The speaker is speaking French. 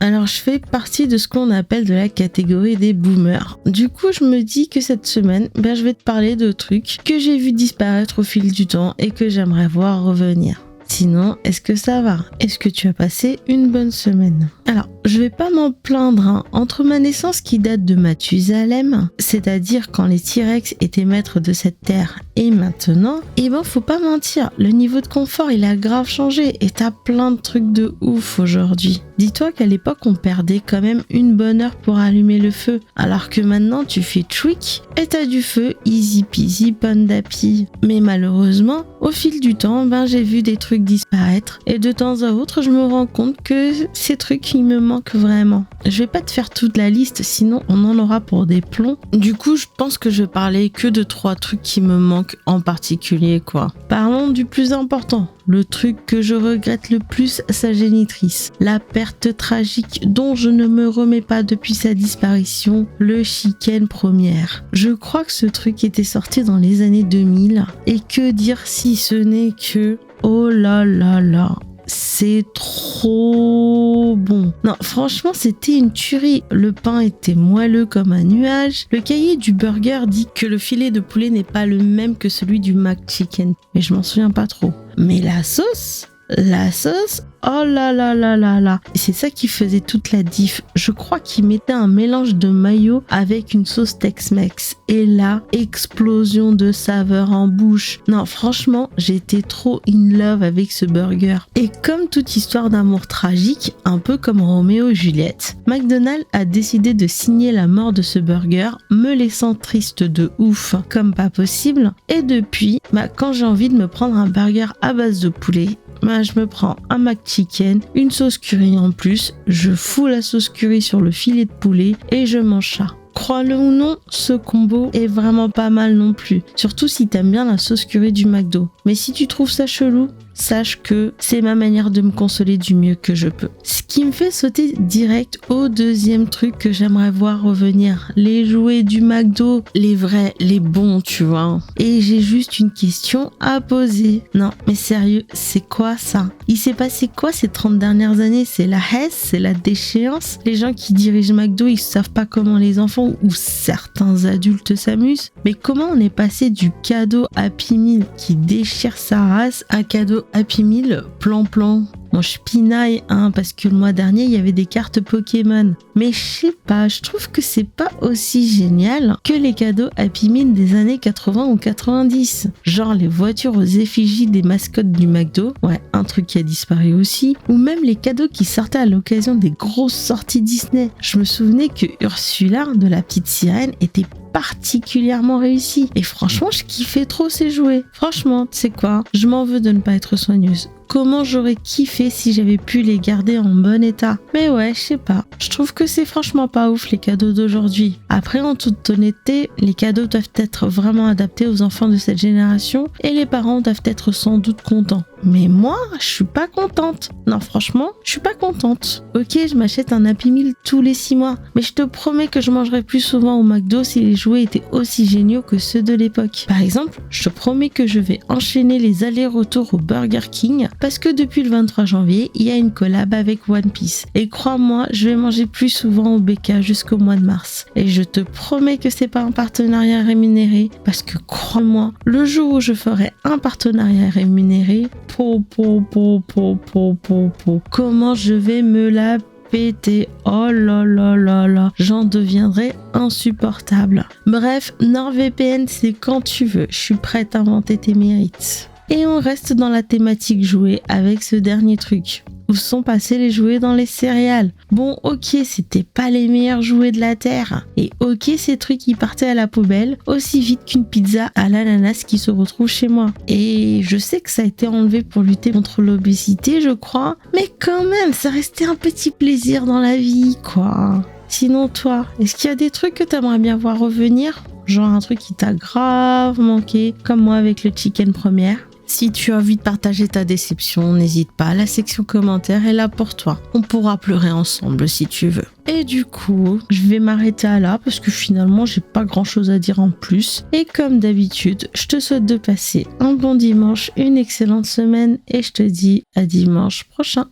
Alors je fais partie de ce qu'on appelle de la catégorie des boomers. Du coup je me dis que cette semaine, je vais te parler de trucs que j'ai vu disparaître au fil du temps et que j'aimerais voir revenir. Sinon, est-ce que ça va? Est-ce que tu as passé une bonne semaine? Alors, je vais pas m'en plaindre, Entre ma naissance qui date de Mathusalem, c'est-à-dire quand les T-Rex étaient maîtres de cette terre, et maintenant, faut pas mentir, le niveau de confort il a grave changé et t'as plein de trucs de ouf aujourd'hui. Dis-toi qu'à l'époque on perdait quand même une bonne heure pour allumer le feu, alors que maintenant tu fais tweak et t'as du feu easy peasy pandapi. Mais malheureusement, au fil du temps, j'ai vu des trucs disparaître et de temps à autre je me rends compte que ces trucs ils me manquent vraiment. Je vais pas te faire toute la liste, sinon on en aura pour des plombs. Du coup je pense que je vais parler que de 3 trucs qui me manquent en particulier quoi. Parlons du plus important. Le truc que je regrette le plus, sa génitrice. La perte tragique dont je ne me remets pas depuis sa disparition, le Chicken première. Je crois que ce truc était sorti dans les années 2000. Et que dire si ce n'est que... Oh là là là, c'est trop bon. Non, franchement, c'était une tuerie. Le pain était moelleux comme un nuage. Le cahier du burger dit que le filet de poulet n'est pas le même que celui du McChicken. Mais je m'en souviens pas trop. Mais la sauce, oh là là là là là. Et c'est ça qui faisait toute la diff. Je crois qu'ils mettaient un mélange de mayo avec une sauce Tex-Mex. Et là, explosion de saveurs en bouche. Non, franchement, j'étais trop in love avec ce burger. Et comme toute histoire d'amour tragique, un peu comme Roméo et Juliette, McDonald's a décidé de signer la mort de ce burger, me laissant triste de ouf, comme pas possible. Et depuis, quand j'ai envie de me prendre un burger à base de poulet, je me prends un McChicken, une sauce curry en plus, je fous la sauce curry sur le filet de poulet et je mange ça. Crois-le ou non, ce combo est vraiment pas mal non plus, surtout si t'aimes bien la sauce curry du McDo. Mais si tu trouves ça chelou, sache que c'est ma manière de me consoler du mieux que je peux. Ce qui me fait sauter direct au deuxième truc que j'aimerais voir revenir. Les jouets du McDo, les vrais, les bons, tu vois. Et j'ai juste une question à poser. Non, mais sérieux, c'est quoi ça? Il s'est passé quoi ces 30 dernières années? C'est la hesse, c'est la déchéance? Les gens qui dirigent McDo, ils savent pas comment les enfants ou certains adultes s'amusent? Mais comment on est passé du cadeau Happy Meal qui déchire sa race à cadeau Happy Meal plan-plan? Bon, je pinaille, parce que le mois dernier, il y avait des cartes Pokémon. Mais je sais pas, je trouve que c'est pas aussi génial que les cadeaux Happy Meal des années 80 ou 90. Genre les voitures aux effigies des mascottes du McDo, ouais, un truc qui a disparu aussi. Ou même les cadeaux qui sortaient à l'occasion des grosses sorties Disney. Je me souvenais que Ursula, de la petite sirène, était particulièrement réussi. Et franchement, je kiffais trop ces jouets. Franchement, tu sais quoi? Je m'en veux de ne pas être soigneuse. Comment j'aurais kiffé si j'avais pu les garder en bon état. Mais ouais, je sais pas. Je trouve que c'est franchement pas ouf les cadeaux d'aujourd'hui. Après, en toute honnêteté, les cadeaux doivent être vraiment adaptés aux enfants de cette génération et les parents doivent être sans doute contents. Mais moi, je suis pas contente. Non, franchement, je suis pas contente. Ok, je m'achète un Happy Meal tous les 6 mois, mais je te promets que je mangerai plus souvent au McDo si les jouets étaient aussi géniaux que ceux de l'époque. Par exemple, je te promets que je vais enchaîner les allers-retours au Burger King parce que depuis le 23 janvier, il y a une collab avec One Piece. Et crois-moi, je vais manger plus souvent au BK jusqu'au mois de mars. Et je te promets que c'est pas un partenariat rémunéré parce que crois-moi, le jour où je ferai un partenariat rémunéré, comment je vais me la péter. Oh là là là là, j'en deviendrai insupportable. Bref, NordVPN, c'est quand tu veux. Je suis prête à inventer tes mérites. Et on reste dans la thématique jouets avec ce dernier truc. Où sont passés les jouets dans les céréales? Bon, ok, c'était pas les meilleurs jouets de la Terre. Et ok, ces trucs ils partaient à la poubelle aussi vite qu'une pizza à l'ananas qui se retrouve chez moi. Et je sais que ça a été enlevé pour lutter contre l'obésité, je crois. Mais quand même, ça restait un petit plaisir dans la vie, quoi. Sinon, toi, est-ce qu'il y a des trucs que t'aimerais bien voir revenir? Genre un truc qui t'a grave manqué, comme moi avec le chicken première? Si tu as envie de partager ta déception, n'hésite pas, la section commentaires est là pour toi. On pourra pleurer ensemble si tu veux. Et du coup, je vais m'arrêter à là parce que finalement, j'ai pas grand chose à dire en plus. Et comme d'habitude, je te souhaite de passer un bon dimanche, une excellente semaine et je te dis à dimanche prochain.